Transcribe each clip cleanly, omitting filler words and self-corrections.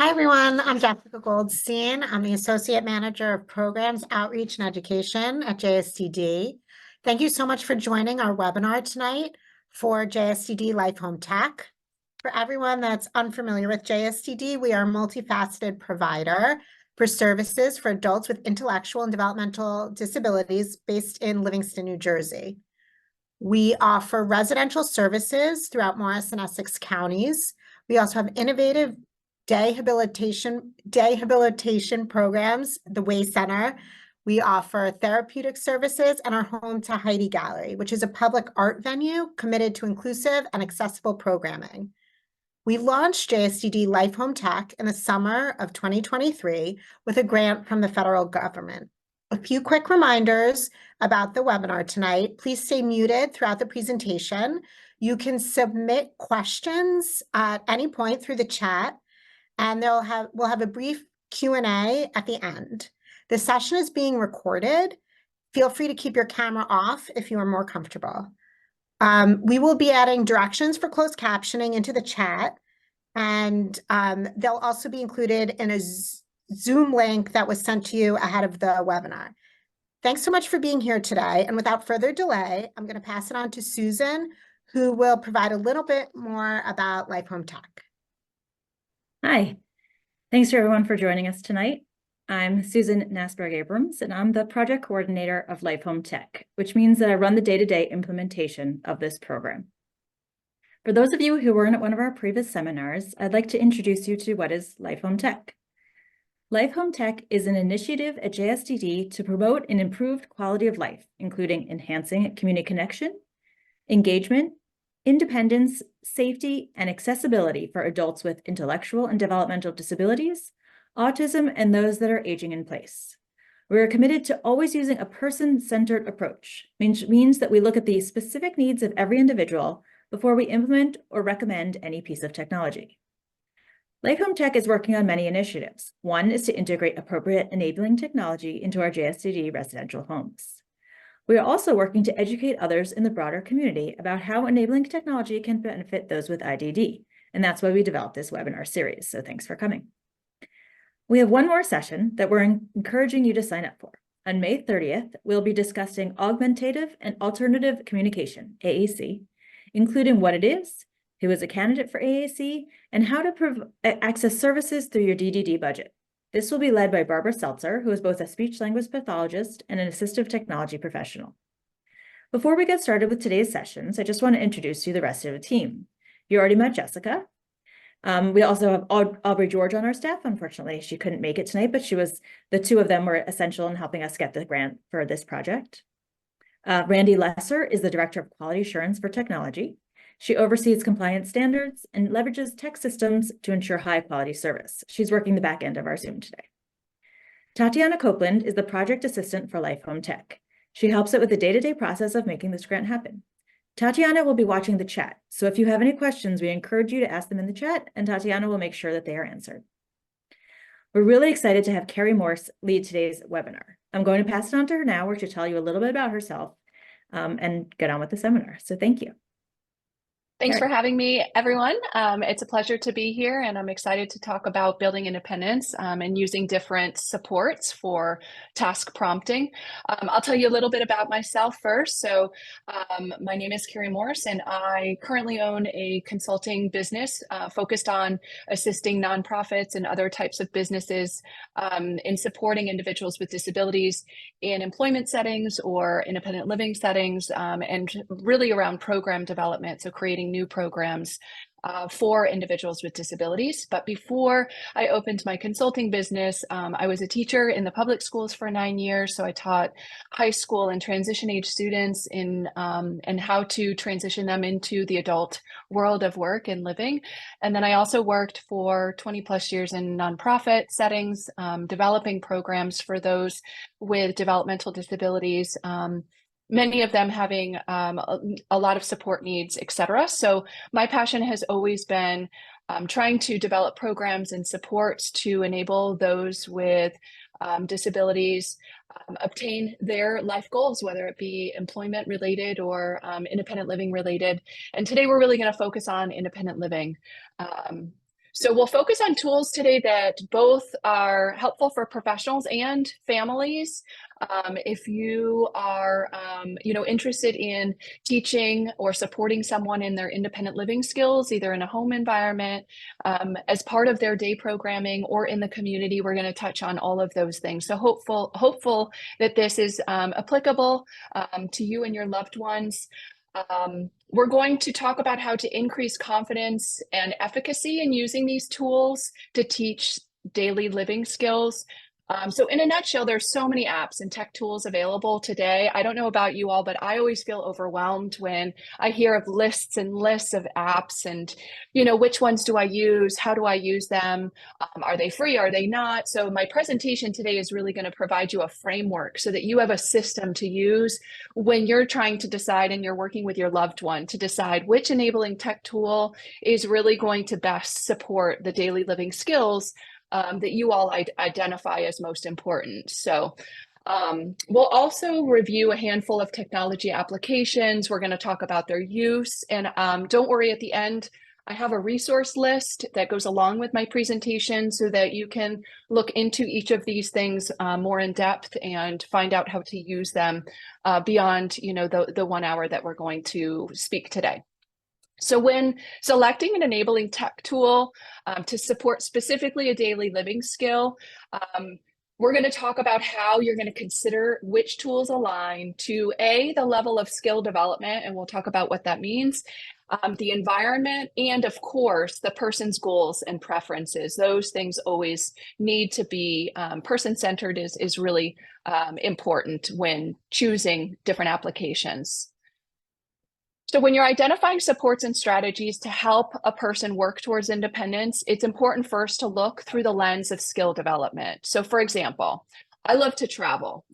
Hi, everyone. I'm Jessica Goldstein. I'm the Associate Manager of Programs, Outreach, and Education at JSTD. Thank you so much for joining our webinar tonight for JSTD Life Home Tech. For everyone that's unfamiliar with JSTD, we are a multifaceted provider for services for adults with intellectual and developmental disabilities based in Livingston, New Jersey. We offer residential services throughout Morris and Essex counties. We also have innovative day habilitation programs, the Way Center. We offer therapeutic services and our Home to Heidi Gallery, which is a public art venue committed to inclusive and accessible programming. We launched JSTD Life Home Tech in the summer of 2023 with a grant from the federal government. A few quick reminders about the webinar tonight. Please stay muted throughout the presentation. You can submit questions at any point through the chat, and we'll have a brief Q&A at the end. The session is being recorded. Feel free to keep your camera off if you are more comfortable. We will be adding directions for closed captioning into the chat, and they'll also be included in a Zoom link that was sent to you ahead of the webinar. Thanks so much for being here today. And without further delay, I'm going to pass it on to Susan, who will provide a little bit more about Life Home Tech. Hi, thanks to everyone for joining us tonight. I'm Susan Nasberg-Abrams, and I'm the project coordinator of LifeHomeTech, which means that I run the day-to-day implementation of this program. For those of you who weren't at one of our previous seminars, I'd like to introduce you to what is LifeHomeTech. LifeHomeTech is an initiative at JSTD to promote an improved quality of life, including enhancing community connection, engagement, independence, safety, and accessibility for adults with intellectual and developmental disabilities, autism, and those that are aging in place. We are committed to always using a person-centered approach, which means that we look at the specific needs of every individual before we implement or recommend any piece of technology. LifeHomeTech is working on many initiatives. One is to integrate appropriate enabling technology into our JSTD residential homes. We are also working to educate others in the broader community about how enabling technology can benefit those with IDD, and that's why we developed this webinar series, so thanks for coming. We have one more session that we're encouraging you to sign up for. On May 30th, we'll be discussing augmentative and alternative communication, AAC, including what it is, who is a candidate for AAC, and how to access services through your DDD budget. This will be led by Barbara Seltzer, who is both a speech-language pathologist and an assistive technology professional. Before we get started with today's sessions, I just want to introduce you to the rest of the team. You already met Jessica. We also have Aubrey George on our staff. Unfortunately, she couldn't make it tonight, but the two of them were essential in helping us get the grant for this project. Randy Lesser is the Director of Quality Assurance for Technology. She oversees compliance standards and leverages tech systems to ensure high-quality service. She's working the back end of our Zoom today. Tatiana Copeland is the project assistant for Life Home Tech. She helps it with the day-to-day process of making this grant happen. Tatiana will be watching the chat, so if you have any questions, we encourage you to ask them in the chat, and Tatiana will make sure that they are answered. We're really excited to have Kerri Morse lead today's webinar. I'm going to pass it on to her now, where she'll tell you a little bit about herself and get on with the seminar. So thank you. Thanks for having me, everyone. It's a pleasure to be here, and I'm excited to talk about building independence and using different supports for task prompting. I'll tell you a little bit about myself first. So my name is Kerri Morse, and I currently own a consulting business focused on assisting nonprofits and other types of businesses in supporting individuals with disabilities in employment settings or independent living settings, and really around program development, so creating new programs for individuals with disabilities. But before I opened my consulting business, I was a teacher in the public schools for 9 years. So I taught high school and transition age students in and how to transition them into the adult world of work and living. And then I also worked for 20 plus years in nonprofit settings, developing programs for those with developmental disabilities, many of them having a lot of support needs, et cetera. So my passion has always been trying to develop programs and supports to enable those with disabilities obtain their life goals, whether it be employment related or independent living related. And today we're really going to focus on independent living. So we'll focus on tools today that both are helpful for professionals and families. If you are, interested in teaching or supporting someone in their independent living skills, either in a home environment, as part of their day programming, or in the community, we're going to touch on all of those things. So hopeful that this is applicable to you and your loved ones. We're going to talk about how to increase confidence and efficacy in using these tools to teach daily living skills. So in a nutshell, there's so many apps and tech tools available today. I don't know about you all, but I always feel overwhelmed when I hear of lists and lists of apps and, which ones do I use? How do I use them? Are they free? Are they not? So my presentation today is really going to provide you a framework so that you have a system to use when you're trying to decide and you're working with your loved one to decide which enabling tech tool is really going to best support the daily living skills that you all identify as most important. So we'll also review a handful of technology applications. We're going to talk about their use. And don't worry, at the end, I have a resource list that goes along with my presentation so that you can look into each of these things more in depth and find out how to use them beyond the 1 hour that we're going to speak today. So when selecting an enabling tech tool to support specifically a daily living skill, we're going to talk about how you're going to consider which tools align to the level of skill development, and we'll talk about what that means, the environment, and of course, the person's goals and preferences. Those things always need to be person-centered is really important when choosing different applications. So when you're identifying supports and strategies to help a person work towards independence, it's important first to look through the lens of skill development. So for example, I love to travel.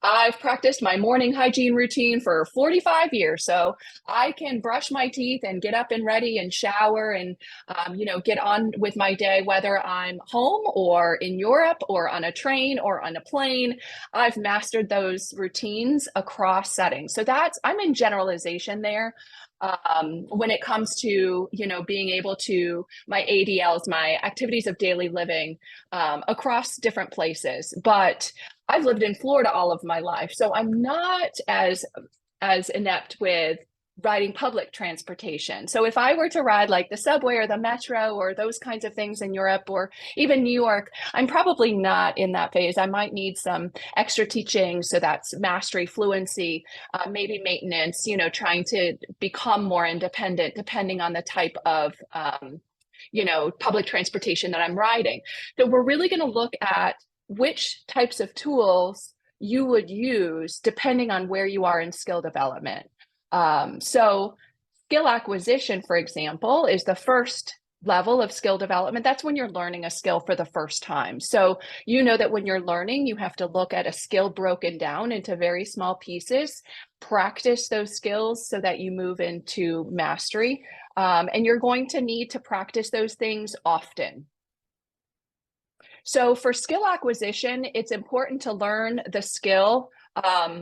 I've practiced my morning hygiene routine for 45 years, so I can brush my teeth and get up and ready and shower and, get on with my day, whether I'm home or in Europe or on a train or on a plane. I've mastered those routines across settings. So I'm in generalization there. When it comes to, being able to my ADLs, my activities of daily living across different places. But I've lived in Florida all of my life, so I'm not as inept with riding public transportation. So if I were to ride like the subway or the metro or those kinds of things in Europe or even New York, I'm probably not in that phase. I might need some extra teaching. So that's mastery, fluency, maybe maintenance, trying to become more independent depending on the type of public transportation that I'm riding. So we're really going to look at which types of tools you would use depending on where you are in skill development. So skill acquisition, for example, is the first level of skill development. That's when you're learning a skill for the first time. So you know that when you're learning, you have to look at a skill broken down into very small pieces, practice those skills so that you move into mastery. And you're going to need to practice those things often. So for skill acquisition, it's important to learn the skill.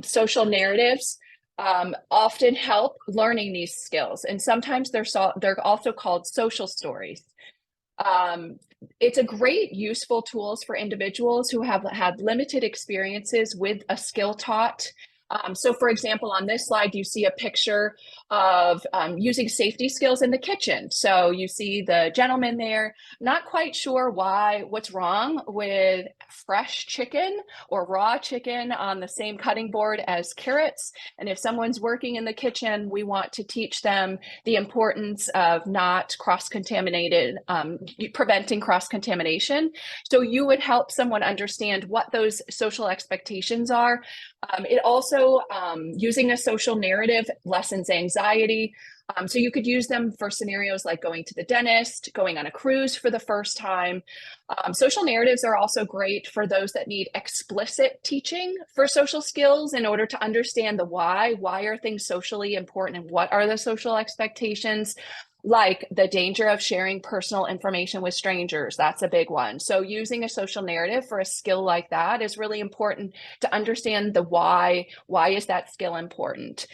Social narratives often help learning these skills. And sometimes they're also called social stories. It's a great, useful tools for individuals who have had limited experiences with a skill taught. So for example, on this slide, you see a picture of using safety skills in the kitchen. So you see the gentleman there, not quite sure what's wrong with fresh chicken or raw chicken on the same cutting board as carrots. And if someone's working in the kitchen, we want to teach them the importance of not cross-contaminated, preventing cross-contamination. So you would help someone understand what those social expectations are. It also, using a social narrative lessens anxiety. So you could use them for scenarios like going to the dentist, going on a cruise for the first time. Social narratives are also great for those that need explicit teaching for social skills in order to understand the why. Why are things socially important and what are the social expectations? Like the danger of sharing personal information with strangers. That's a big one. So using a social narrative for a skill like that is really important to understand the why. Why is that skill important?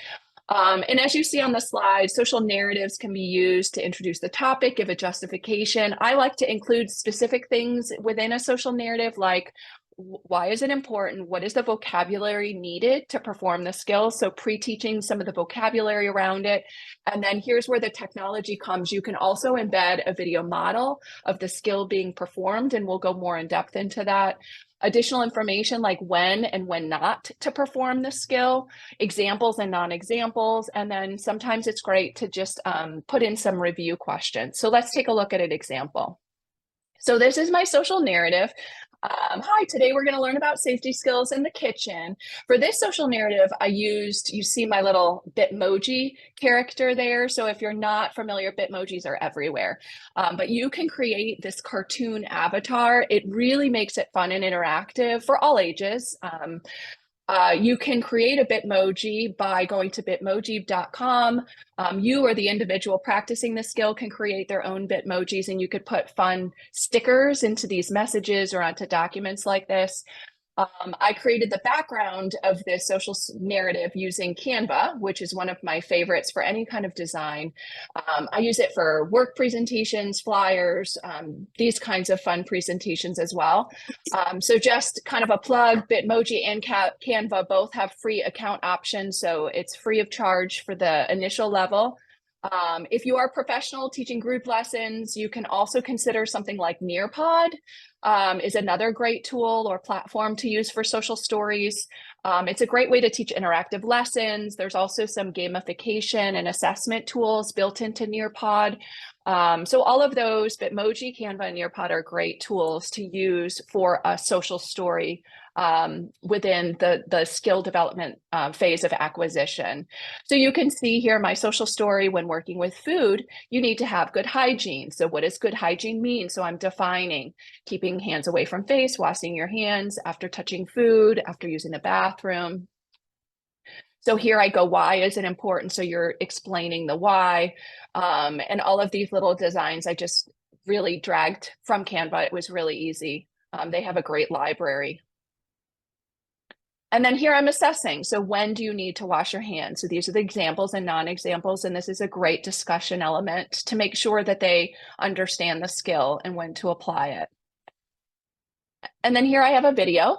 And as you see on the slide, social narratives can be used to introduce the topic, give a justification. I like to include specific things within a social narrative, like why is it important? What is the vocabulary needed to perform the skill? So pre-teaching some of the vocabulary around it. And then here's where the technology comes. You can also embed a video model of the skill being performed, and we'll go more in depth into that. Additional information like when and when not to perform the skill, examples and non-examples, and then sometimes it's great to just put in some review questions. So let's take a look at an example. So this is my social narrative. Hi, today we're going to learn about safety skills in the kitchen. For this social narrative, I used, you see my little Bitmoji character there. So if you're not familiar, Bitmojis are everywhere. But you can create this cartoon avatar. It really makes it fun and interactive for all ages. You can create a Bitmoji by going to bitmoji.com. You or the individual practicing the skill can create their own Bitmojis, and you could put fun stickers into these messages or onto documents like this. I created the background of this social narrative using Canva, which is one of my favorites for any kind of design. I use it for work presentations, flyers, these kinds of fun presentations as well. So just kind of a plug, Bitmoji and Canva both have free account options, so it's free of charge for the initial level. If you are a professional teaching group lessons, you can also consider something like Nearpod. Is another great tool or platform to use for social stories. It's a great way to teach interactive lessons. There's also some gamification and assessment tools built into Nearpod. So all of those, Bitmoji, Canva, and Nearpod are great tools to use for a social story within the skill development phase of acquisition. So you can see here my social story when working with food, you need to have good hygiene. So what does good hygiene mean? So I'm defining keeping hands away from face, washing your hands after touching food, after using the bathroom. So here I go, why is it important? So you're explaining the why. And all of these little designs I just really dragged from Canva. It was really easy. They have a great library. And then here I'm assessing. So when do you need to wash your hands? So these are the examples and non-examples, and this is a great discussion element to make sure that they understand the skill and when to apply it. And then here I have a video.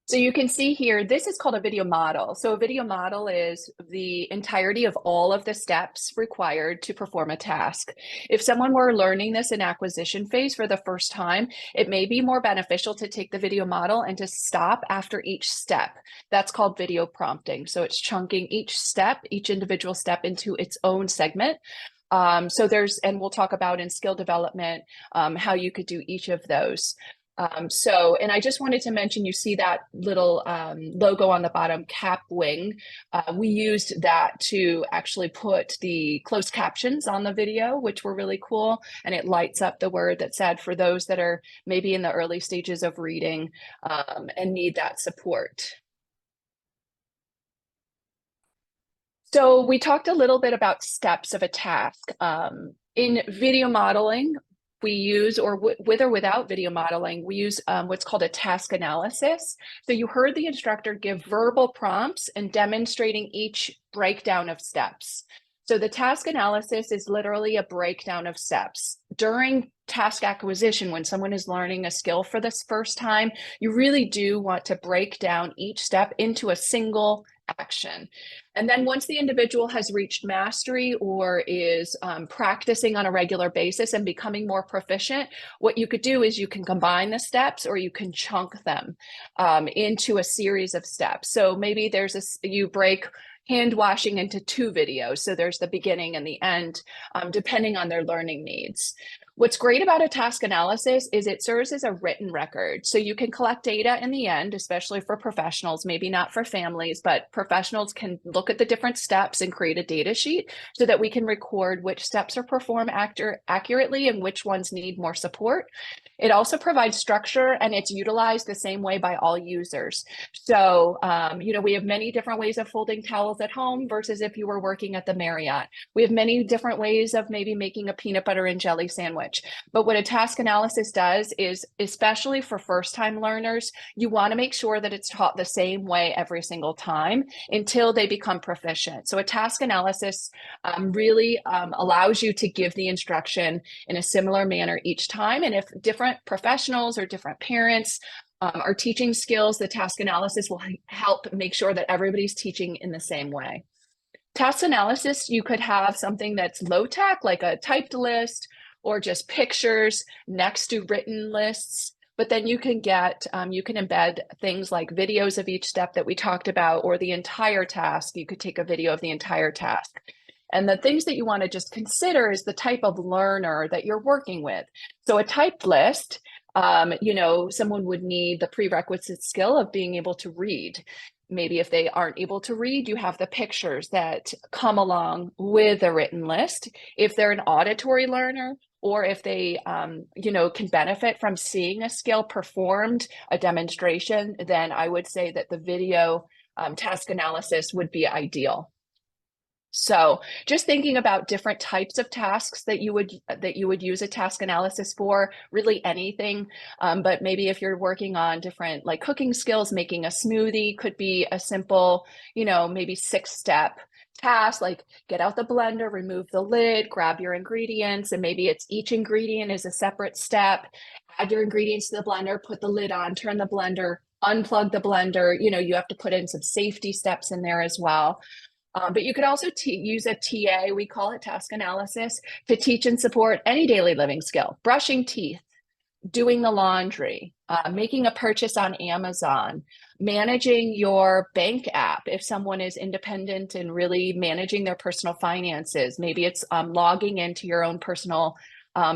So you can see here, this is called a video model. So a video model is the entirety of all of the steps required to perform a task. If someone were learning this in acquisition phase for the first time, it may be more beneficial to take the video model and to stop after each step. That's called video prompting. So it's chunking each step, each individual step into its own segment. So there's, and we'll talk about in skill development, how you could do each of those. And I just wanted to mention, you see that little logo on the bottom, cap wing. We used that to actually put the closed captions on the video, which were really cool. And it lights up the word that said for those that are maybe in the early stages of reading and need that support. So we talked a little bit about steps of a task. In video modeling, we use, or with or without video modeling, we use what's called a task analysis. So you heard the instructor give verbal prompts and demonstrating each breakdown of steps. So the task analysis is literally a breakdown of steps. During task acquisition, when someone is learning a skill for the first time, you really do want to break down each step into a single action. And then once the individual has reached mastery or is practicing on a regular basis and becoming more proficient, what you could do is you can combine the steps or you can chunk them into a series of steps. So maybe you break hand washing into 2 videos. So there's the beginning and the end, depending on their learning needs. What's great about a task analysis is it serves as a written record. So you can collect data in the end, especially for professionals, maybe not for families, but professionals can look at the different steps and create a data sheet so that we can record which steps are performed accurately and which ones need more support. It also provides structure, and it's utilized the same way by all users. So, we have many different ways of folding towels at home versus if you were working at the Marriott. We have many different ways of maybe making a peanut butter and jelly sandwich. But what a task analysis does is, especially for first-time learners, you want to make sure that it's taught the same way every single time until they become proficient. So a task analysis really allows you to give the instruction in a similar manner each time. And if different professionals or different parents are teaching skills, the task analysis will help make sure that everybody's teaching in the same way. Task analysis, you could have something that's low tech, like a typed list, or just pictures next to written lists. But then you can embed things like videos of each step that we talked about, or the entire task. You could take a video of the entire task. And the things that you want to just consider is the type of learner that you're working with. So a typed list, someone would need the prerequisite skill of being able to read. Maybe if they aren't able to read, you have the pictures that come along with a written list. If they're an auditory learner, or if they, can benefit from seeing a skill performed, a demonstration, then I would say that the video task analysis would be ideal. So just thinking about different types of tasks that you would use a task analysis for, really anything. But maybe if you're working on different like cooking skills, making a smoothie could be a simple, maybe 6-step task, like get out the blender, remove the lid, grab your ingredients, and maybe it's each ingredient is a separate step. Add your ingredients to the blender, put the lid on, turn the blender, unplug the blender. You have to put in some safety steps in there as well. But you could also use a TA, we call it task analysis, to teach and support any daily living skill: brushing teeth, doing the laundry, making a purchase on Amazon, managing your bank app. If someone is independent and really managing their personal finances, maybe it's logging into your own personal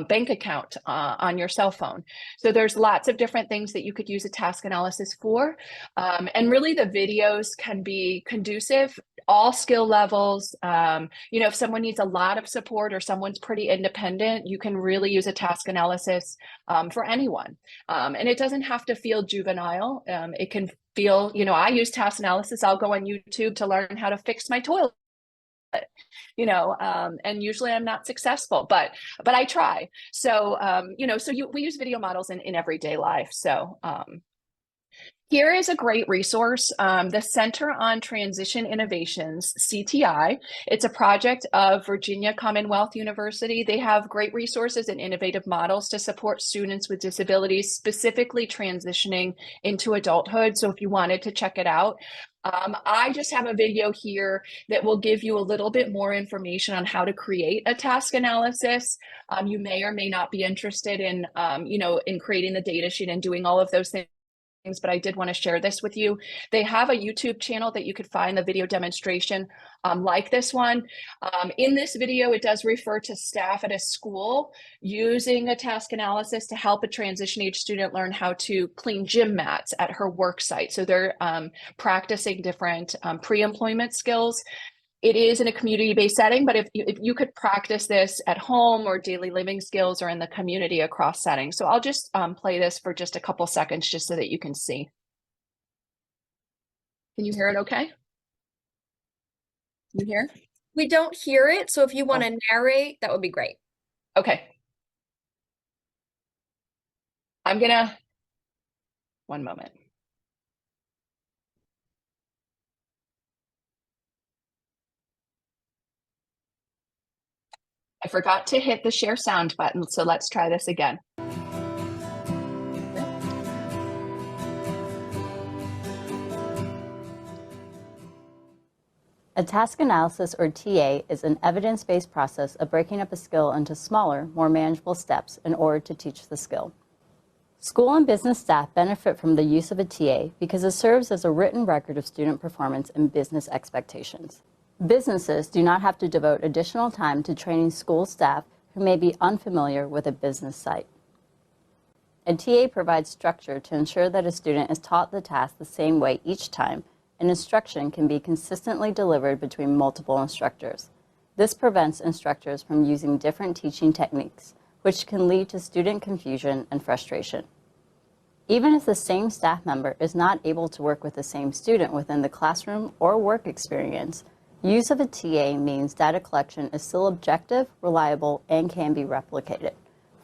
bank account on your cell phone. So there's lots of different things that you could use a task analysis for. And really the videos can be conducive, all skill levels. If someone needs a lot of support or someone's pretty independent, you can really use a task analysis for anyone. And it doesn't have to feel juvenile. It can feel, I use task analysis. I'll go on YouTube to learn how to fix my toilet. And usually I'm not successful, but I try. So, we use video models in everyday life. So, here is a great resource, the Center on Transition Innovations, CTI. It's a project of Virginia Commonwealth University. They have great resources and innovative models to support students with disabilities, specifically transitioning into adulthood. So if you wanted to check it out, I just have a video here that will give you a little bit more information on how to create a task analysis. You may or may not be interested in, in creating the data sheet and doing all of those things, but I did want to share this with you. They have a YouTube channel that you could find the video demonstration like this one. In this video, it does refer to staff at a school using a task analysis to help a transition age student learn how to clean gym mats at her work site. So they're practicing different pre-employment skills. It is in a community-based setting, but if you could practice this at home or daily living skills or in the community across settings. So I'll just play this for just a couple seconds just so that you can see. Can you hear it okay? You hear? We don't hear it, so if you want to narrate, that would be great. Okay. One moment. I forgot to hit the share sound button, so let's try this again. A task analysis, or TA, is an evidence-based process of breaking up a skill into smaller, more manageable steps in order to teach the skill. School and business staff benefit from the use of a TA because it serves as a written record of student performance and business expectations. Businesses do not have to devote additional time to training school staff who may be unfamiliar with a business site. A TA provides structure to ensure that a student is taught the task the same way each time, and instruction can be consistently delivered between multiple instructors. This prevents instructors from using different teaching techniques, which can lead to student confusion and frustration. Even if the same staff member is not able to work with the same student within the classroom or work experience, use of a TA means data collection is still objective, reliable, and can be replicated.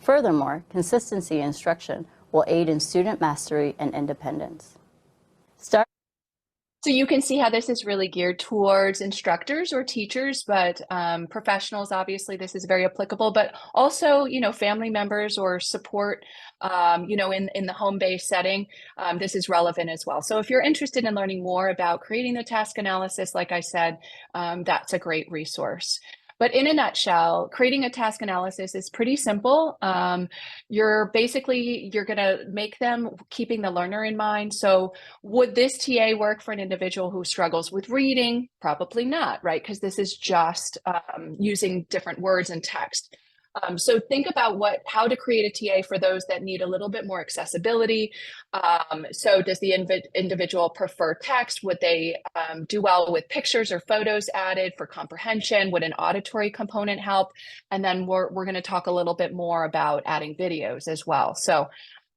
Furthermore, consistency in instruction will aid in student mastery and independence. So you can see how this is really geared towards instructors or teachers, but professionals, obviously this is very applicable, but also, family members or support, in the home-based setting, this is relevant as well. So if you're interested in learning more about creating the task analysis, like I said, that's a great resource. But in a nutshell, creating a task analysis is pretty simple. You're going to make them keeping the learner in mind. So would this TA work for an individual who struggles with reading? Probably not, right? Because this is just using different words and text. So think about how to create a TA for those that need a little bit more accessibility. So does the individual prefer text? Would they do well with pictures or photos added for comprehension? Would an auditory component help? And then we're going to talk a little bit more about adding videos as well. So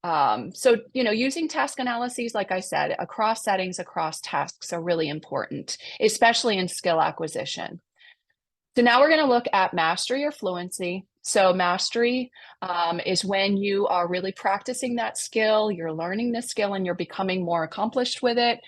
using task analyses, like I said, across settings, across tasks are really important, especially in skill acquisition. So now we're going to look at mastery or fluency. So mastery is when you are really practicing that skill, you're learning the skill and you're becoming more accomplished with it.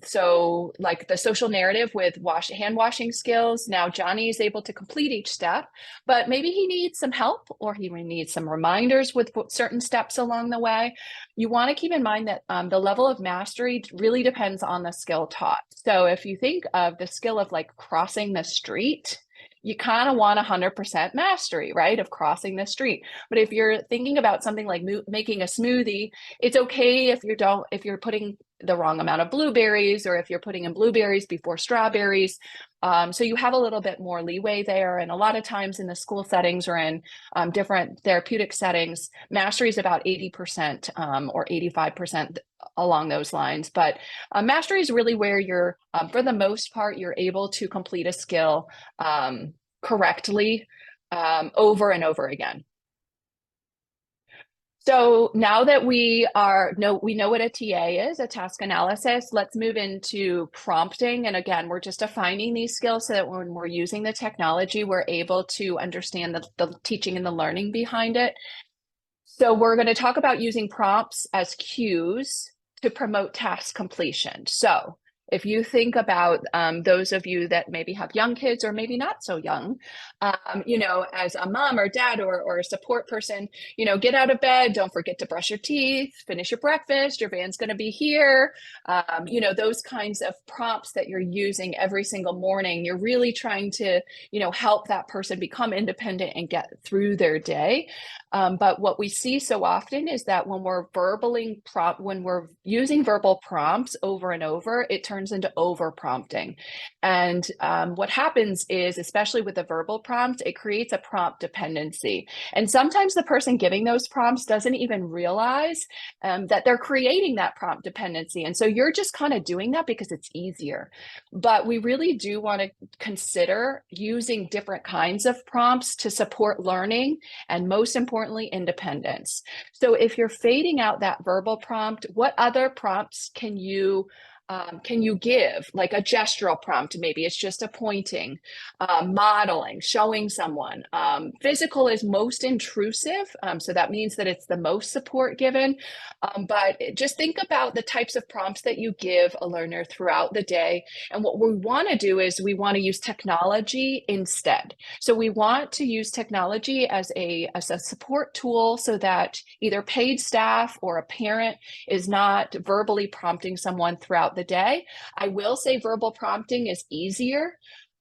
So like the social narrative with hand washing skills, now Johnny is able to complete each step, but maybe he needs some help or he needs some reminders with certain steps along the way. You want to keep in mind that the level of mastery really depends on the skill taught. So if you think of the skill of like crossing the street, you kind of want 100% mastery, right, of crossing the street. But if you're thinking about something like making a smoothie, it's okay if you're putting the wrong amount of blueberries or if you're putting in blueberries before strawberries. So you have a little bit more leeway there. And a lot of times in the school settings or in different therapeutic settings, mastery is about 80% or 85% along those lines. But mastery is really where you're, for the most part, you're able to complete a skill correctly over and over again. So now that we know what a TA is, a task analysis, let's move into prompting. And again, we're just defining these skills so that when we're using the technology, we're able to understand the teaching and the learning behind it. So we're going to talk about using prompts as cues to promote task completion. So if you think about those of you that maybe have young kids or maybe not so young, as a mom or dad or a support person, get out of bed, don't forget to brush your teeth, finish your breakfast, your van's going to be here. Those kinds of prompts that you're using every single morning, you're really trying to, help that person become independent and get through their day. But what we see so often is that when we're using verbal prompts over and over, it turns into over prompting. And what happens is, especially with a verbal prompt, it creates a prompt dependency. And sometimes the person giving those prompts doesn't even realize that they're creating that prompt dependency. And so you're just kind of doing that because it's easier. But we really do want to consider using different kinds of prompts to support learning and, most importantly, independence. So if you're fading out that verbal prompt, what other prompts can you give? Like a gestural prompt, maybe it's just a pointing, modeling, showing someone. Physical is most intrusive, so that means that it's the most support given. But just think about the types of prompts that you give a learner throughout the day. And what we want to do is we want to use technology instead. So we want to use technology as a support tool so that either paid staff or a parent is not verbally prompting someone throughout the day. I will say verbal prompting is easier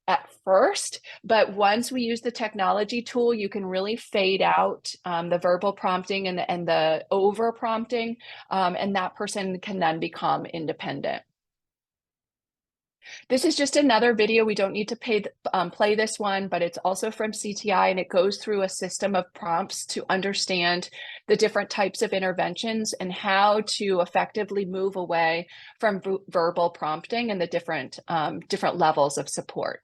at first, but once we use the technology tool, you can really fade out the verbal prompting and the over prompting, and that person can then become independent. This is just another video. We don't need to play this one, but it's also from CTI, and it goes through a system of prompts to understand the different types of interventions and how to effectively move away from verbal prompting and the different levels of support.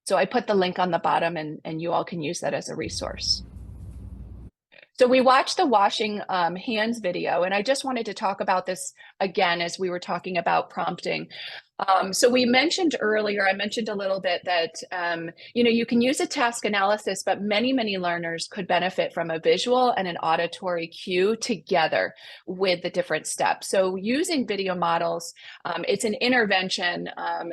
So I put the link on the bottom, and you all can use that as a resource. So we watched the washing hands video, and I just wanted to talk about this again as we were talking about prompting. So we mentioned earlier, I mentioned a little bit that, you can use a task analysis, but many learners could benefit from a visual and an auditory cue together with the different steps. So using video models, it's an intervention.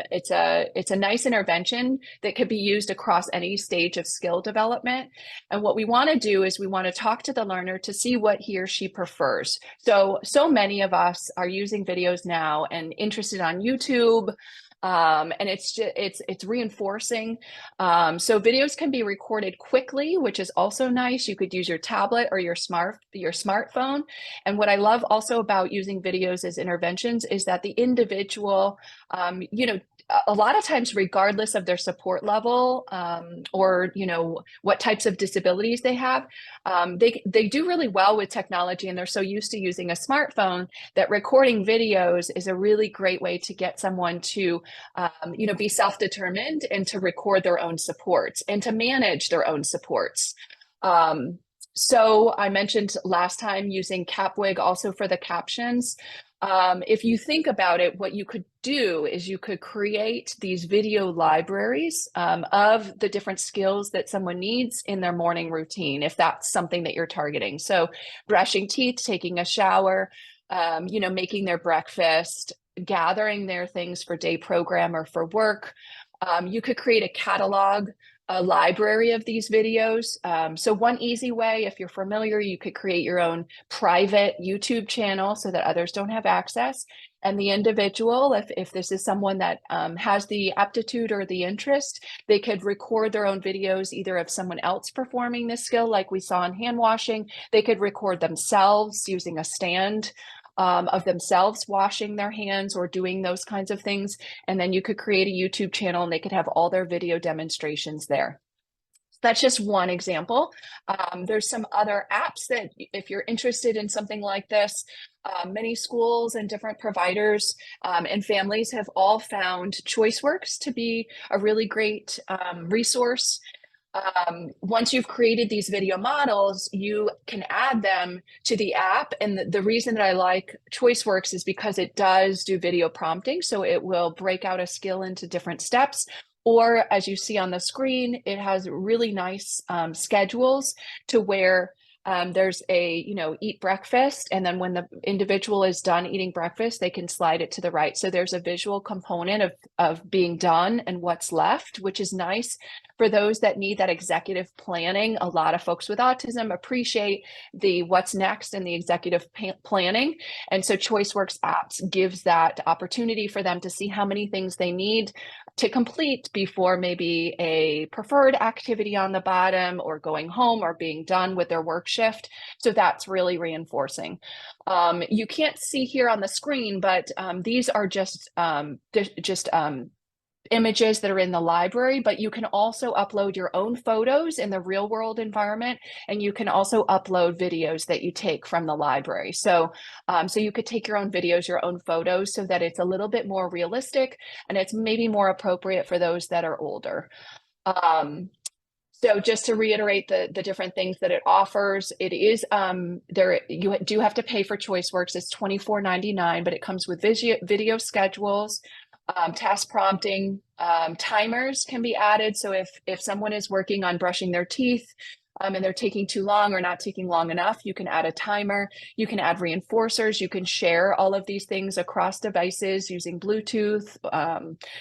It's a nice intervention that could be used across any stage of skill development. And what we want to do is we want to talk to the learner to see what he or she prefers. So many of us are using videos now and interested on YouTube. And it's reinforcing. So videos can be recorded quickly, which is also nice. You could use your tablet or your smartphone. And what I love also about using videos as interventions is that the individual, a lot of times, regardless of their support level or what types of disabilities they have, they do really well with technology, and they're so used to using a smartphone that recording videos is a really great way to get someone to be self-determined and to record their own supports and to manage their own supports. So I mentioned last time using Capwig also for the captions. If you think about it, what you could do is you could create these video libraries of the different skills that someone needs in their morning routine, if that's something that you're targeting. So brushing teeth, taking a shower, making their breakfast, gathering their things for day program or for work. You could create a catalog, a library of these videos. So one easy way, if you're familiar, you could create your own private YouTube channel so that others don't have access. And the individual, if this is someone that has the aptitude or the interest, they could record their own videos either of someone else performing this skill like we saw in hand washing. They could record themselves using a stand of themselves washing their hands or doing those kinds of things. And then you could create a YouTube channel and they could have all their video demonstrations there. That's just one example. There's some other apps that if you're interested in something like this, many schools and different providers and families have all found ChoiceWorks to be a really great resource. Once you've created these video models, you can add them to the app. And the reason that I like ChoiceWorks is because it does do video prompting. So it will break out a skill into different steps. Or as you see on the screen, it has really nice schedules to where there's a, eat breakfast. And then when the individual is done eating breakfast, they can slide it to the right. So there's a visual component of being done and what's left, which is nice for those that need that executive planning. A lot of folks with autism appreciate the what's next and the executive planning. And so ChoiceWorks apps gives that opportunity for them to see how many things they need to complete before maybe a preferred activity on the bottom or going home or being done with their work shift. So that's really reinforcing. You can't see here on the screen, but these are just images that are in the library, but you can also upload your own photos in the real world environment. And you can also upload videos that you take from the library. So you could take your own videos, your own photos, so that it's a little bit more realistic and it's maybe more appropriate for those that are older. So just to reiterate the different things that it offers, it is you do have to pay for ChoiceWorks. It's $24.99, but it comes with video schedules, task prompting, timers can be added. So if someone is working on brushing their teeth and they're taking too long or not taking long enough, you can add a timer. You can add reinforcers. You can share all of these things across devices using Bluetooth.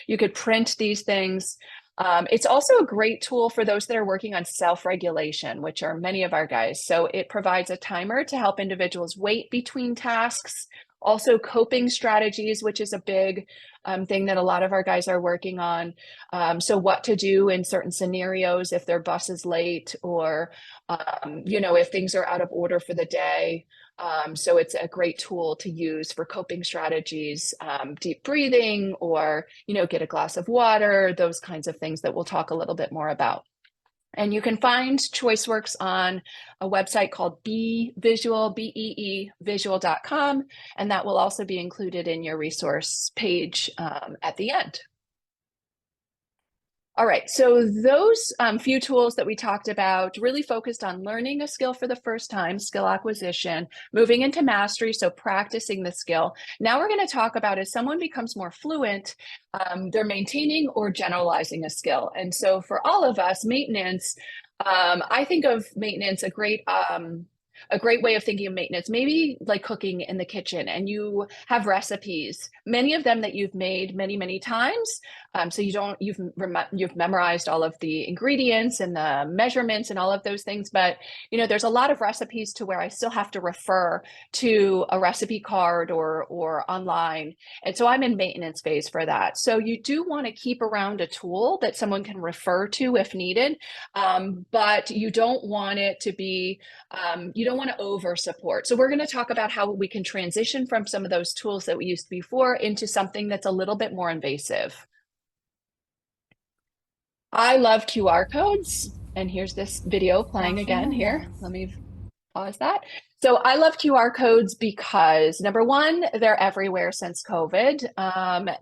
You could print these things. It's also a great tool for those that are working on self-regulation, which are many of our guys. So it provides a timer to help individuals wait between tasks Also coping strategies, which is a big thing that a lot of our guys are working on. So what to do in certain scenarios if their bus is late, or, if things are out of order for the day. So it's a great tool to use for coping strategies, deep breathing, or, get a glass of water, those kinds of things that we'll talk a little bit more about. And you can find ChoiceWorks on a website called beevisual.com, and that will also be included in your resource page at the end. All right, so those few tools that we talked about really focused on learning a skill for the first time, skill acquisition, moving into mastery, so practicing the skill. Now we're going to talk about, as someone becomes more fluent, they're maintaining or generalizing a skill. And so for all of us, maintenance, I think of maintenance, a great way of thinking of maintenance, maybe like cooking in the kitchen, and you have recipes, many of them that you've made many, many times. So you've memorized all of the ingredients and the measurements and all of those things. But, there's a lot of recipes to where I still have to refer to a recipe card or online. And so I'm in maintenance phase for that. So you do want to keep around a tool that someone can refer to if needed. But you don't want it to be, you don't want to over support. So we're going to talk about how we can transition from some of those tools that we used before into something that's a little bit more invasive. I love QR codes, and here's this video playing again here. Let me pause that. So I love QR codes because, number one, they're everywhere since COVID,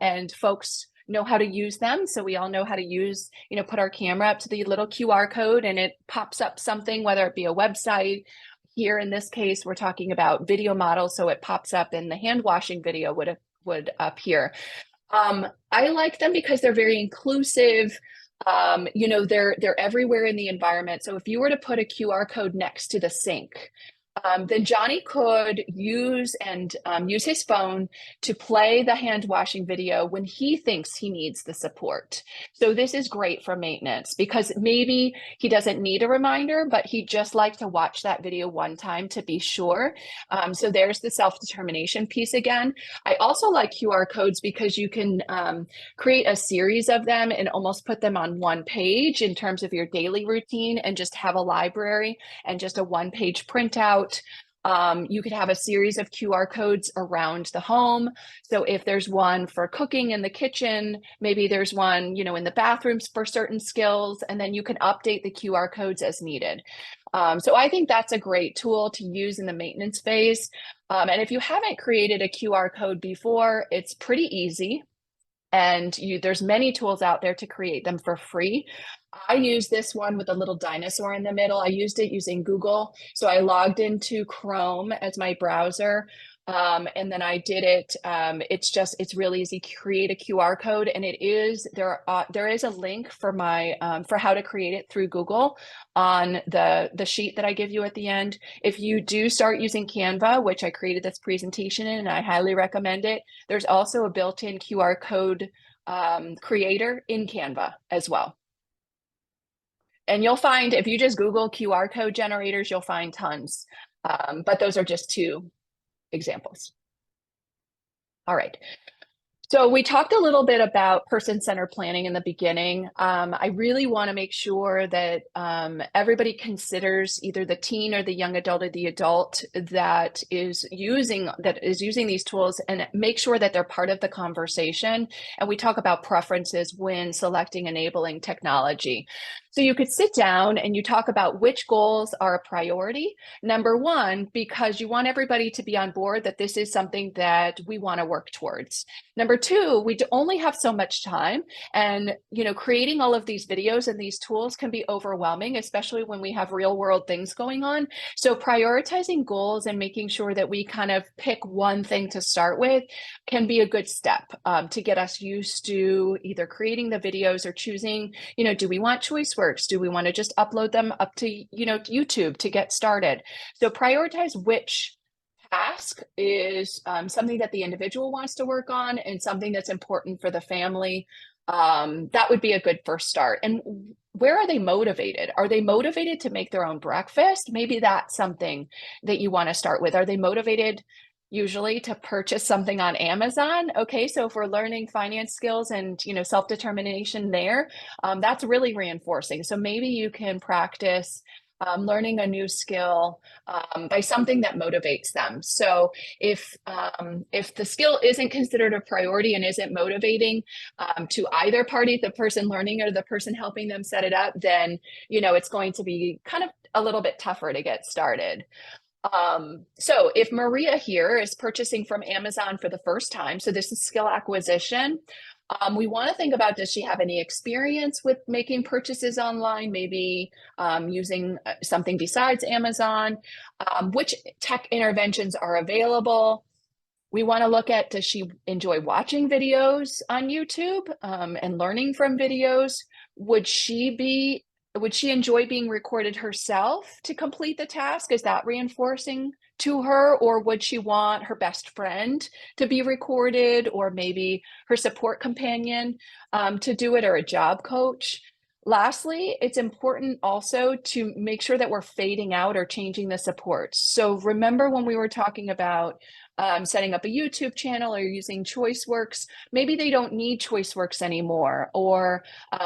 and folks know how to use them. So we all know how to use, put our camera up to the little QR code and it pops up something, whether it be a website. Here in this case, we're talking about video models, so it pops up, and the hand washing video would appear. I like them because they're very inclusive. They're everywhere in the environment. So if you were to put a QR code next to the sink, then Johnny could use his phone to play the hand washing video when he thinks he needs the support. So this is great for maintenance because maybe he doesn't need a reminder, but he'd just like to watch that video one time to be sure. So there's the self-determination piece again. I also like QR codes because you can create a series of them and almost put them on one page in terms of your daily routine, and just have a library and just a one-page printout. You could have a series of QR codes around the home. So if there's one for cooking in the kitchen, maybe there's one, in the bathrooms for certain skills, and then you can update the QR codes as needed. So I think that's a great tool to use in the maintenance phase. And if you haven't created a QR code before, it's pretty easy. And there's many tools out there to create them for free. I use this one with a little dinosaur in the middle. I used it using Google. So I logged into Chrome as my browser. And then I did it. It's really easy to create a QR code, and there is a link for for how to create it through Google on the sheet that I give you at the end. If you do start using Canva, which I created this presentation in, and I highly recommend it, there's also a built-in QR code creator in Canva as well. And you'll find, if you just Google QR code generators, you'll find tons. But those are just two examples. All right. So we talked a little bit about person-centered planning in the beginning. I really want to make sure that everybody considers either the teen or the young adult or the adult that is using these tools, and make sure that they're part of the conversation. And we talk about preferences when selecting enabling technology. So you could sit down and you talk about which goals are a priority. Number one, because you want everybody to be on board that this is something that we want to work towards. Number two, we only have so much time, and creating all of these videos and these tools can be overwhelming, especially when we have real world things going on. So prioritizing goals and making sure that we kind of pick one thing to start with can be a good step to get us used to either creating the videos or choosing, do we want ChoiceWorks? Do we want to just upload them up to, YouTube to get started? So prioritize which task is something that the individual wants to work on and something that's important for the family. That would be a good first start. And where are they motivated? Are they motivated to make their own breakfast? Maybe that's something that you want to start with. Are they motivated usually to purchase something on Amazon. Okay, so if we're learning finance skills and self-determination there, that's really reinforcing. So maybe you can practice learning a new skill by something that motivates them. So if the skill isn't considered a priority and isn't motivating to either party, the person learning or the person helping them set it up, then it's going to be kind of a little bit tougher to get started. So if Maria here is purchasing from Amazon for the first time, so this is skill acquisition, we want to think about, does she have any experience with making purchases online, maybe using something besides Amazon? Which tech interventions are available? We want to look at, does she enjoy watching videos on YouTube and learning from videos? Would she enjoy being recorded herself to complete the task? Is that reinforcing to her? Or would she want her best friend to be recorded, or maybe her support companion to do it, or a job coach? Lastly, it's important also to make sure that we're fading out or changing the supports. So remember when we were talking about setting up a YouTube channel or using ChoiceWorks, maybe they don't need ChoiceWorks anymore. Or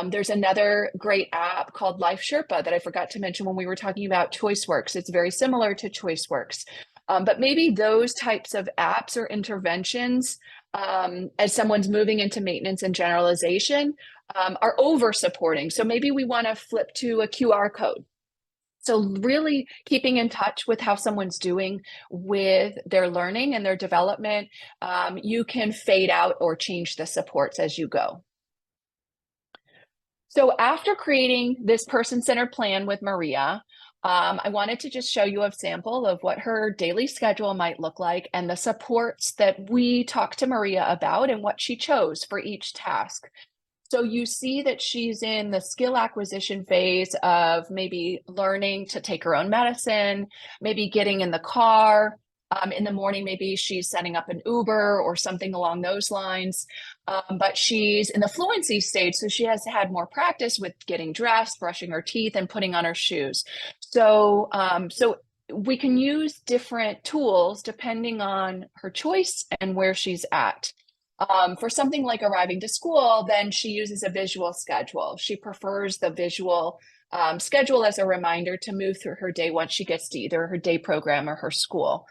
there's another great app called Life Sherpa that I forgot to mention when we were talking about ChoiceWorks. It's very similar to ChoiceWorks. But maybe those types of apps or interventions, as someone's moving into maintenance and generalization, are over supporting. So maybe we want to flip to a QR code. So really keeping in touch with how someone's doing with their learning and their development. You can fade out or change the supports as you go. So after creating this person-centered plan with Maria, I wanted to just show you a sample of what her daily schedule might look like and the supports that we talked to Maria about and what she chose for each task. So you see that she's in the skill acquisition phase of maybe learning to take her own medicine, maybe getting in the car. In the morning, maybe she's setting up an Uber or something along those lines. But she's in the fluency stage, so she has had more practice with getting dressed, brushing her teeth, and putting on her shoes. So we can use different tools depending on her choice and where she's at. For something like arriving to school, then she uses a visual schedule. She prefers the visual schedule as a reminder to move through her day once she gets to either her day program or her school.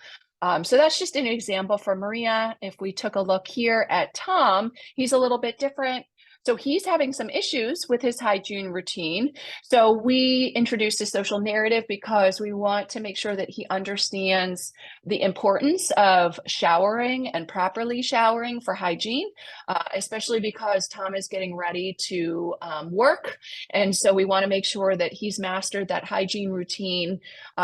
So that's just an example for Maria. If we took a look here at Tom, he's a little bit different. So he's having some issues with his hygiene routine. So we introduced a social narrative because we want to make sure that he understands the importance of showering and properly showering for hygiene, especially because Tom is getting ready to work. And so we want to make sure that he's mastered that hygiene routine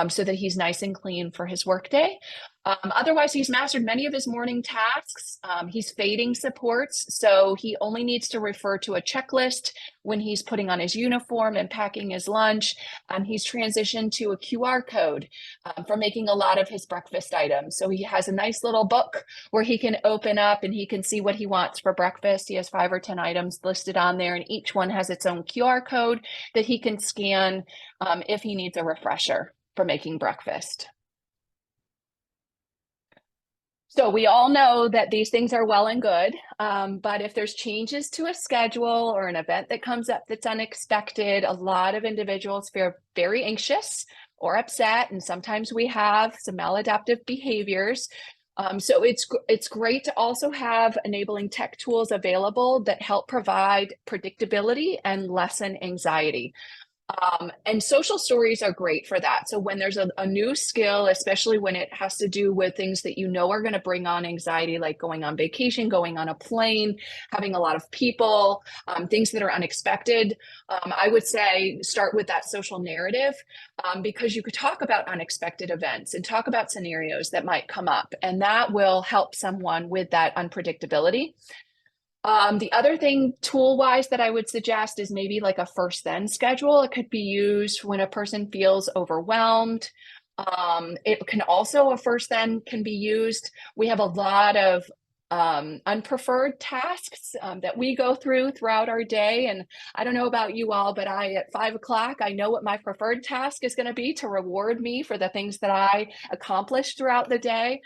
so that he's nice and clean for his workday. Otherwise, he's mastered many of his morning tasks. He's fading supports, so he only needs to refer to a checklist when he's putting on his uniform and packing his lunch. He's transitioned to a QR code for making a lot of his breakfast items. So he has a nice little book where he can open up and he can see what he wants for breakfast. He has 5 or 10 items listed on there, and each one has its own QR code that he can scan if he needs a refresher for making breakfast. So we all know that these things are well and good, but if there's changes to a schedule or an event that comes up that's unexpected, a lot of individuals feel very anxious or upset, and sometimes we have some maladaptive behaviors. So it's great to also have enabling tech tools available that help provide predictability and lessen anxiety. And social stories are great for that. So when there's a new skill, especially when it has to do with things that you know are going to bring on anxiety, like going on vacation, going on a plane, having a lot of people, things that are unexpected, I would say start with that social narrative because you could talk about unexpected events and talk about scenarios that might come up, and that will help someone with that unpredictability. The other thing tool-wise that I would suggest is maybe like a first then schedule. It could be used when a person feels overwhelmed. It can also, a first then can be used. We have a lot of unpreferred tasks that we go throughout our day. And I don't know about you all, but at 5 o'clock, I know what my preferred task is going to be to reward me for the things that I accomplish throughout the day.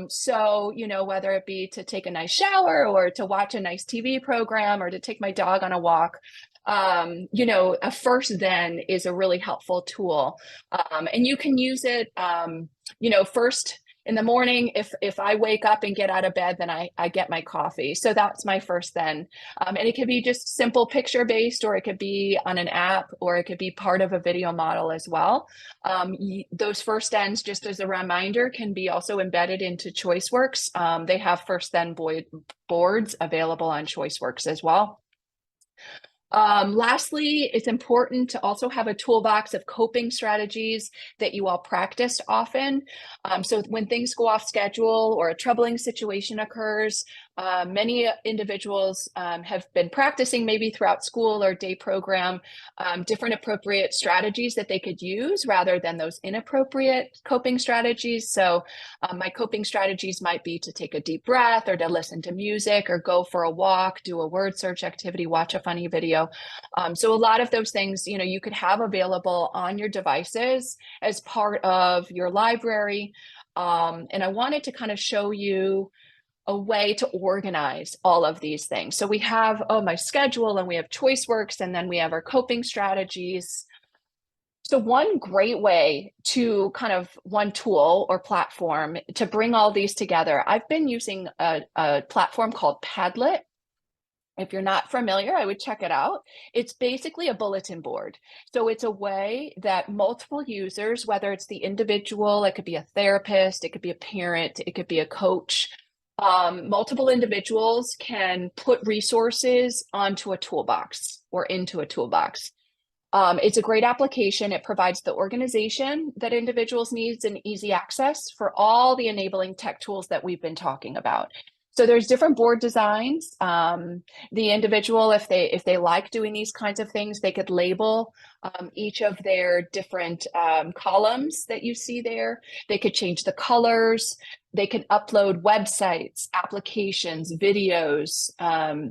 So, you know, whether it be to take a nice shower or to watch a nice TV program or to take my dog on a walk, you know, a first then is a really helpful tool. And you can use it, you know, first in the morning. If I wake up and get out of bed, then I get my coffee. So that's my first then. And it could be just simple picture based, or it could be on an app, or it could be part of a video model as well. Those first thens, just as a reminder, can be also embedded into ChoiceWorks. They have first then boards available on ChoiceWorks as well. Lastly, it's important to also have a toolbox of coping strategies that you all practice often. So when things go off schedule or a troubling situation occurs, many individuals have been practicing maybe throughout school or day program different appropriate strategies that they could use rather than those inappropriate coping strategies. So my coping strategies might be to take a deep breath, or to listen to music, or go for a walk, do a word search activity, watch a funny video. So a lot of those things, you know, you could have available on your devices as part of your library. And I wanted to kind of show you a way to organize all of these things. So we have, my schedule, and we have ChoiceWorks, and then we have our coping strategies. So one great way to one tool or platform to bring all these together, I've been using a platform called Padlet. If you're not familiar, I would check it out. It's basically a bulletin board. So it's a way that multiple users, whether it's the individual, it could be a therapist, it could be a parent, it could be a coach, multiple individuals can put resources onto a toolbox or into a toolbox. It's a great application. It provides the organization that individuals need and easy access for all the enabling tech tools that we've been talking about. So there's different board designs. The individual, if they like doing these kinds of things, they could label each of their different columns that you see there. They could change the colors. They could upload websites, applications, videos,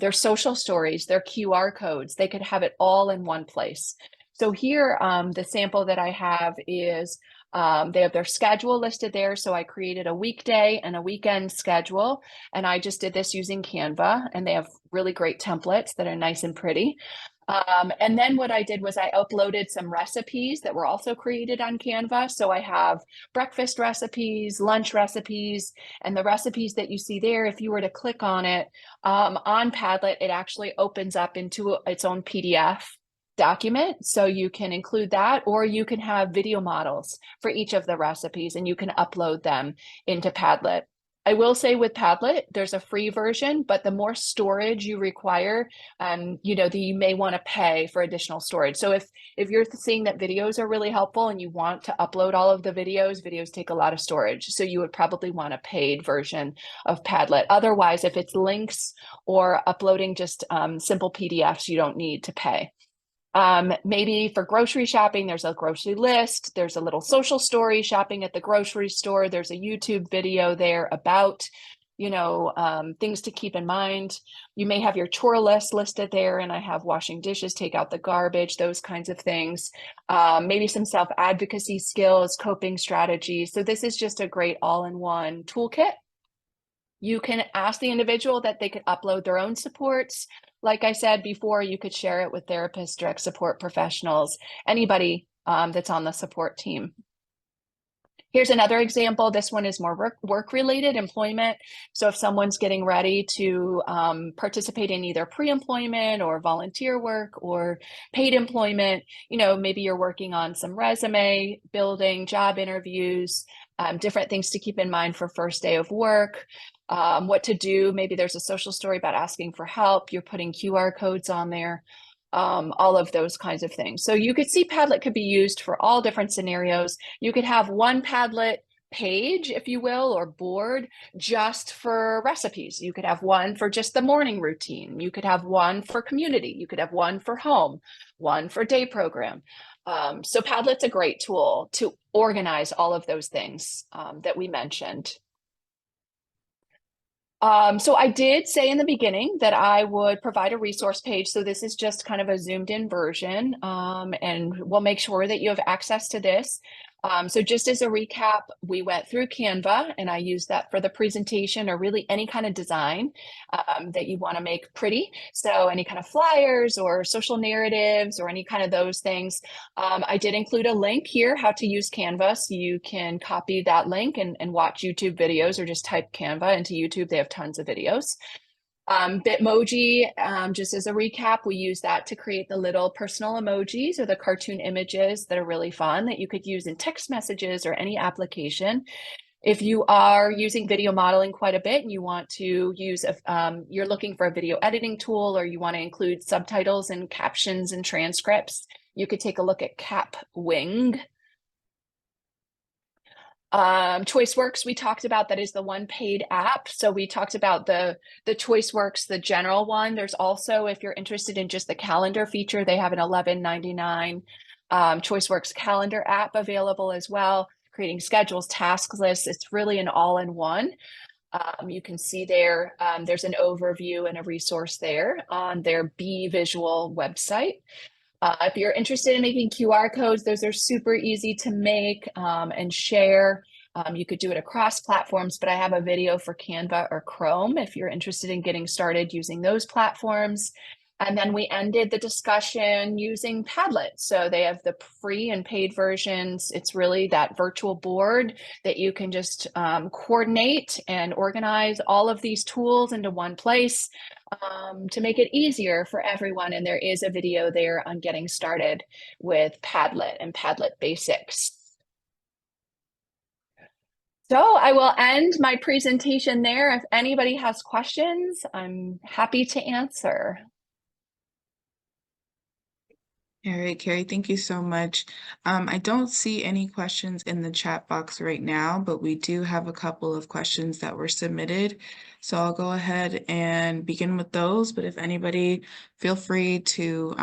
their social stories, their QR codes. They could have it all in one place. So here, the sample that I have is they have their schedule listed there. So I created a weekday and a weekend schedule, and I just did this using Canva, and they have really great templates that are nice and pretty. And then what I did was I uploaded some recipes that were also created on Canva. So I have breakfast recipes, lunch recipes, and the recipes that you see there, if you were to click on it on Padlet, it actually opens up into its own PDF document. So you can include that, or you can have video models for each of the recipes, and you can upload them into Padlet. I will say with Padlet, there's a free version, but the more storage you require, you may want to pay for additional storage. So if you're seeing that videos are really helpful and you want to upload all of the videos take a lot of storage. So you would probably want a paid version of Padlet. Otherwise, if it's links or uploading just simple PDFs, you don't need to pay. Maybe for grocery shopping, there's a grocery list, there's a little social story shopping at the grocery store, there's a YouTube video there about, things to keep in mind. You may have your chore list listed there, and I have washing dishes, take out the garbage, those kinds of things. Maybe some self-advocacy skills, coping strategies. So this is just a great all-in-one toolkit. You can ask the individual that they could upload their own supports. Like I said before, you could share it with therapists, direct support professionals, anybody that's on the support team. Here's another example. This one is more work-related, employment. So if someone's getting ready to participate in either pre-employment or volunteer work or paid employment, maybe you're working on some resume building, job interviews, different things to keep in mind for first day of work. What to do. Maybe there's a social story about asking for help. You're putting QR codes on there, all of those kinds of things. So you could see Padlet could be used for all different scenarios. You could have one Padlet page, if you will, or board just for recipes. You could have one for just the morning routine. You could have one for community. You could have one for home, one for day program. So Padlet's a great tool to organize all of those things that we mentioned. So I did say in the beginning that I would provide a resource page. So this is just kind of a zoomed in version, and we'll make sure that you have access to this. So just as a recap, we went through Canva, and I used that for the presentation or really any kind of design that you want to make pretty. So any kind of flyers or social narratives or any kind of those things. I did include a link here, how to use Canva. So you can copy that link and watch YouTube videos, or just type Canva into YouTube. They have tons of videos. Bitmoji, just as a recap, we use that to create the little personal emojis or the cartoon images that are really fun that you could use in text messages or any application. If you are using video modeling quite a bit and you want to use, you're looking for a video editing tool, or you want to include subtitles and captions and transcripts, you could take a look at Capwing. ChoiceWorks, we talked about, that is the one paid app. So we talked about the ChoiceWorks, the general one. There's also, if you're interested in just the calendar feature, they have an $11.99 ChoiceWorks calendar app available as well. Creating schedules, task lists, it's really an all-in-one. You can see there, there's an overview and a resource there on their Be Visual website. If you're interested in making QR codes, those are super easy to make and share. You could do it across platforms, but I have a video for Canva or Chrome if you're interested in getting started using those platforms. And then we ended the discussion using Padlet. So they have the free and paid versions. It's really that virtual board that you can just coordinate and organize all of these tools into one place to make it easier for everyone. And there is a video there on getting started with Padlet and Padlet basics. So I will end my presentation there. If anybody has questions, I'm happy to answer. All right, Kerri, thank you so much. I don't see any questions in the chat box right now, but we do have a couple of questions that were submitted. So I'll go ahead and begin with those, but if anybody, feel free to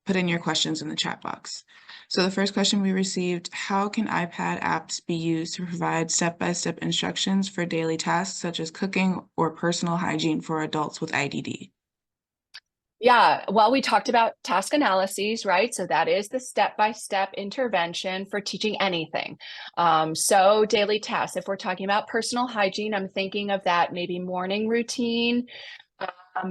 put in your questions in the chat box. So the first question we received: how can iPad apps be used to provide step-by-step instructions for daily tasks such as cooking or personal hygiene for adults with IDD? Yeah, well, we talked about task analyses, right? So that is the step-by-step intervention for teaching anything. So daily tasks, if we're talking about personal hygiene, I'm thinking of that maybe morning routine.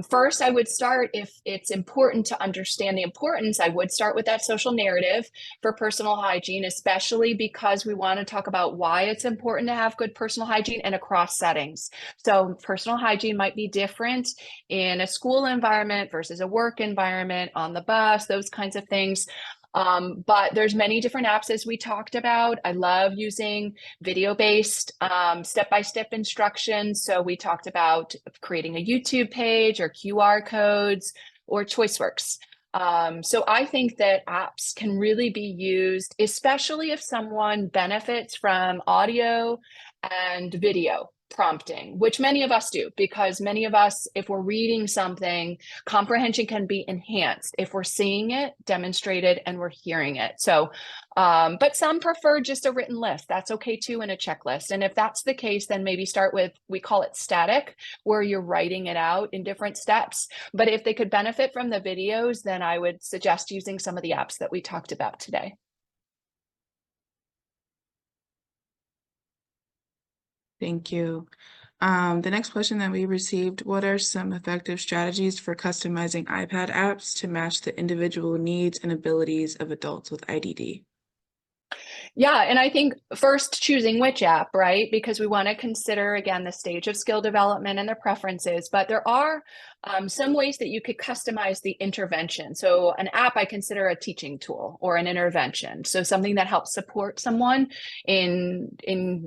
First, I would start, if it's important to understand the importance, I would start with that social narrative for personal hygiene, especially because we want to talk about why it's important to have good personal hygiene and across settings. So personal hygiene might be different in a school environment versus a work environment, on the bus, those kinds of things. But there's many different apps, as we talked about. I love using video-based step-by-step instructions. So we talked about creating a YouTube page or QR codes or ChoiceWorks. So I think that apps can really be used, especially if someone benefits from audio and video prompting, which many of us do, because many of us, if we're reading something, comprehension can be enhanced if we're seeing it demonstrated and we're hearing it. So, but some prefer just a written list. That's okay too, in a checklist. And if that's the case, then maybe start with, we call it static, where you're writing it out in different steps. But if they could benefit from the videos, then I would suggest using some of the apps that we talked about today. Thank you. The next question that we received: what are some effective strategies for customizing iPad apps to match the individual needs and abilities of adults with IDD? Yeah, and I think first choosing which app, right? Because we want to consider, again, the stage of skill development and their preferences, but there are some ways that you could customize the intervention. So an app I consider a teaching tool or an intervention. So something that helps support someone in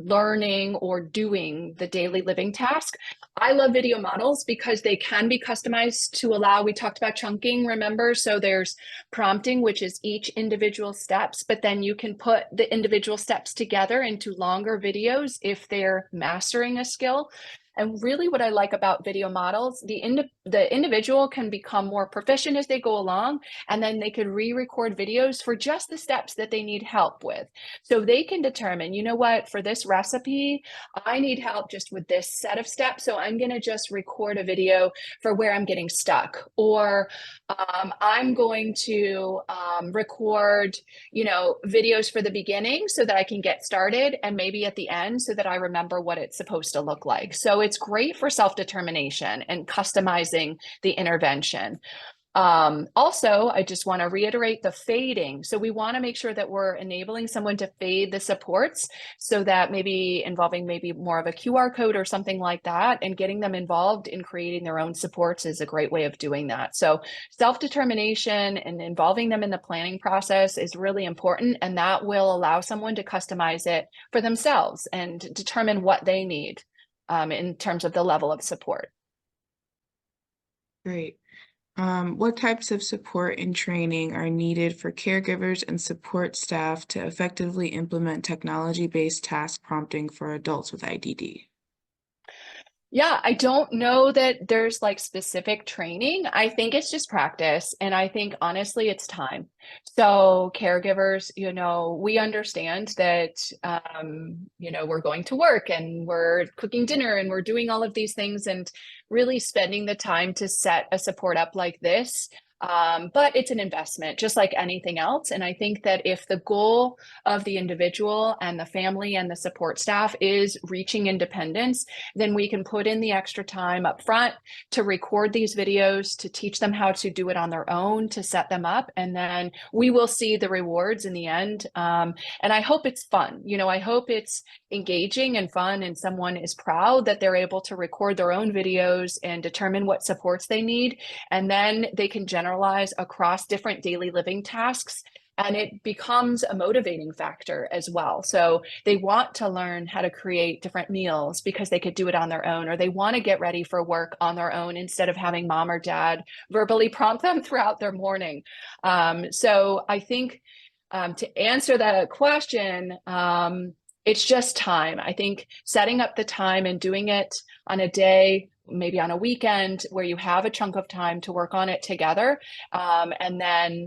learning or doing the daily living task. I love video models because they can be customized to allow, we talked about chunking, remember? So there's prompting, which is each individual steps, but then you can put the individual steps together into longer videos if they're mastering a skill. And really what I like about video models, the individual can become more proficient as they go along, and then they could re-record videos for just the steps that they need help with. So they can determine, you know what, for this recipe, I need help just with this set of steps. So I'm going to just record a video for where I'm getting stuck, or I'm going to record, videos for the beginning so that I can get started, and maybe at the end so that I remember what it's supposed to look like. So it's great for self-determination and customizing the intervention. Also, I just want to reiterate the fading. So we want to make sure that we're enabling someone to fade the supports, so that maybe involving maybe more of a QR code or something like that, and getting them involved in creating their own supports is a great way of doing that. So self-determination and involving them in the planning process is really important, and that will allow someone to customize it for themselves and determine what they need in terms of the level of support. Great. What types of support and training are needed for caregivers and support staff to effectively implement technology-based task prompting for adults with IDD? Yeah, I don't know that there's like specific training. I think it's just practice. And I think honestly, it's time. So caregivers, we understand that, we're going to work and we're cooking dinner and we're doing all of these things, and really spending the time to set a support up like this. But it's an investment, just like anything else. And I think that if the goal of the individual and the family and the support staff is reaching independence, then we can put in the extra time up front to record these videos, to teach them how to do it on their own, to set them up, and then we will see the rewards in the end. And I hope it's fun. I hope it's engaging and fun, and someone is proud that they're able to record their own videos and determine what supports they need. And then they can generalize across different daily living tasks, and it becomes a motivating factor as well. So they want to learn how to create different meals because they could do it on their own, or they want to get ready for work on their own instead of having mom or dad verbally prompt them throughout their morning. So I think to answer that question, it's just time. I think setting up the time and doing it on a day, maybe on a weekend, where you have a chunk of time to work on it together, and then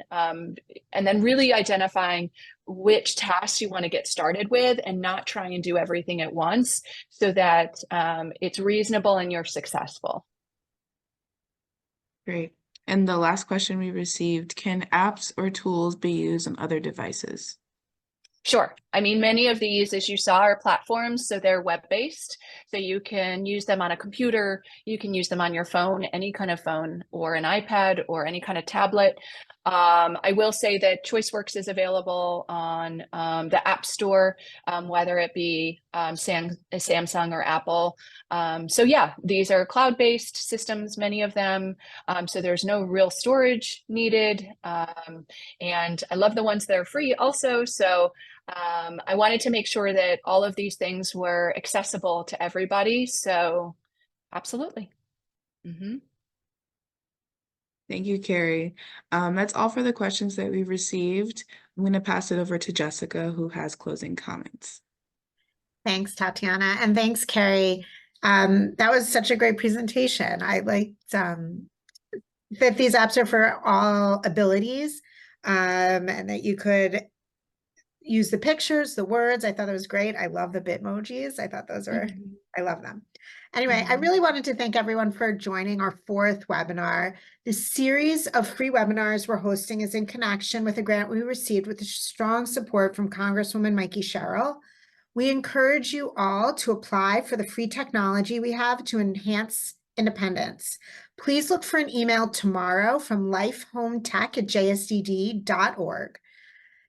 really identifying which tasks you want to get started with, and not try and do everything at once, so that it's reasonable and you're successful. Great. And the last question we received, can apps or tools be used on other devices? Sure. I mean, many of these, as you saw, are platforms, so they're web-based. So you can use them on a computer, you can use them on your phone, any kind of phone, or an iPad, or any kind of tablet. I will say that ChoiceWorks is available on the App Store, whether it be Samsung or Apple. So yeah, these are cloud-based systems, many of them. So there's no real storage needed. And I love the ones that are free also. So I wanted to make sure that all of these things were accessible to everybody. So absolutely. Mm-hmm. Thank you, Kerri. That's all for the questions that we received. I'm going to pass it over to Jessica, who has closing comments. Thanks, Tatiana, and thanks, Kerri. That was such a great presentation. I liked that these apps are for all abilities, and that you could use the pictures, the words. I thought it was great. I love the Bitmojis. I thought those were, I love them. Anyway, I really wanted to thank everyone for joining our 4th webinar. The series of free webinars we're hosting is in connection with a grant we received with the strong support from Congresswoman Mikey Sherrill. We encourage you all to apply for the free technology we have to enhance independence. Please look for an email tomorrow from LifeHomeTech@jsdd.org.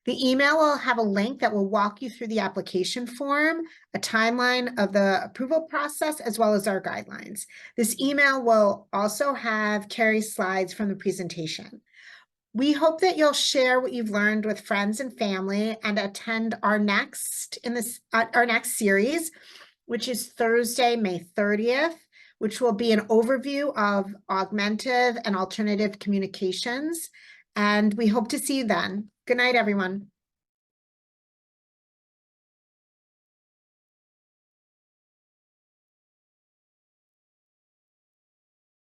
The email will have a link that will walk you through the application form, a timeline of the approval process, as well as our guidelines. This email will also have Kerri's slides from the presentation. We hope that you'll share what you've learned with friends and family, and attend our next series, which is Thursday, May 30th, which will be an overview of augmentative and alternative communications. And we hope to see you then. Good night, everyone.